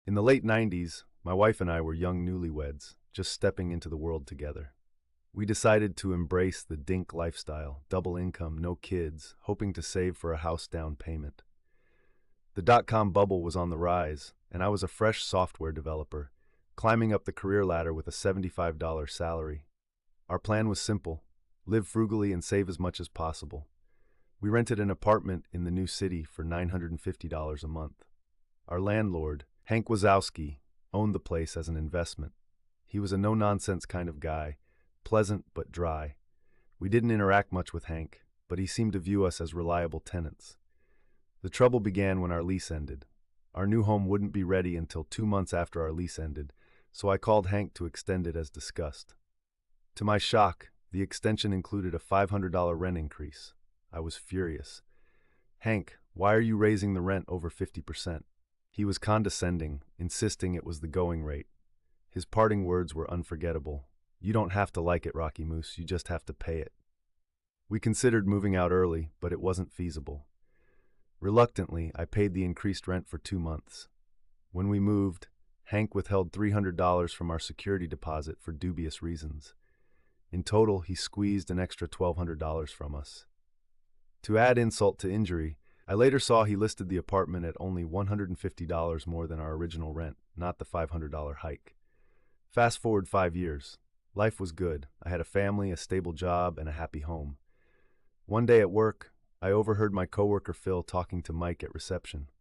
In the late 90s, my wife and I were young newlyweds, just stepping into the world together. We decided to embrace the DINK lifestyle, double income, no kids, hoping to save for a house down payment. The dot-com bubble was on the rise, and I was a fresh software developer, climbing up the career ladder with a $75 salary. Our plan was simple: live frugally and save as much as possible. We rented an apartment in the new city for $950 a month. Our landlord, Hank Wazowski, owned the place as an investment. He was a no-nonsense kind of guy, pleasant but dry. We didn't interact much with Hank, but he seemed to view us as reliable tenants. The trouble began when our lease ended. Our new home wouldn't be ready until 2 months after our lease ended, so I called Hank to extend it as discussed. To my shock, the extension included a $500 rent increase. I was furious. "Hank, why are you raising the rent over 50%? He was condescending, insisting it was the going rate. His parting words were unforgettable. "You don't have to like it, Rocky Moose, you just have to pay it." We considered moving out early, but it wasn't feasible. Reluctantly, I paid the increased rent for 2 months. When we moved, Hank withheld $300 from our security deposit for dubious reasons. In total, he squeezed an extra $1,200 from us. To add insult to injury, I later saw he listed the apartment at only $150 more than our original rent, not the $500 hike. Fast forward 5 years. Life was good. I had a family, a stable job, and a happy home. One day at work, I overheard my coworker Phil talking to Mike at reception.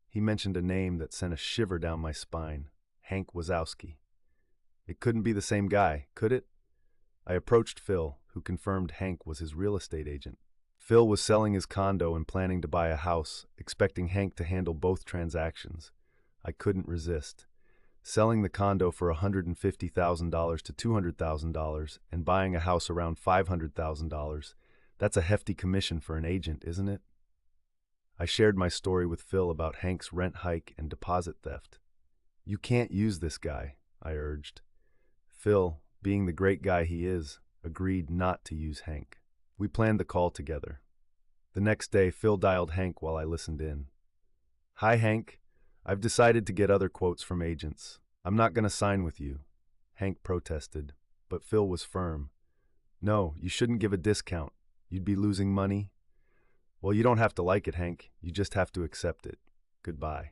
He mentioned a name that sent a shiver down my spine: Hank Wazowski. It couldn't be the same guy, could it? I approached Phil, who confirmed Hank was his real estate agent. Phil was selling his condo and planning to buy a house, expecting Hank to handle both transactions. I couldn't resist. Selling the condo for $150,000 to $200,000 and buying a house around $500,000, that's a hefty commission for an agent, isn't it? I shared my story with Phil about Hank's rent hike and deposit theft. "You can't use this guy," I urged. Phil, being the great guy he is, agreed not to use Hank. We planned the call together. The next day, Phil dialed Hank while I listened in. "Hi, Hank. I've decided to get other quotes from agents. I'm not going to sign with you." Hank protested, but Phil was firm. "No, you shouldn't give a discount. You'd be losing money." "Well, you don't have to like it, Hank. You just have to accept it. Goodbye."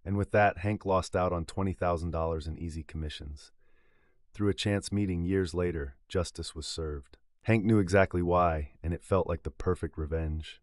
And with that, Hank lost out on $20,000 in easy commissions. Through a chance meeting years later, justice was served. Hank knew exactly why, and it felt like the perfect revenge.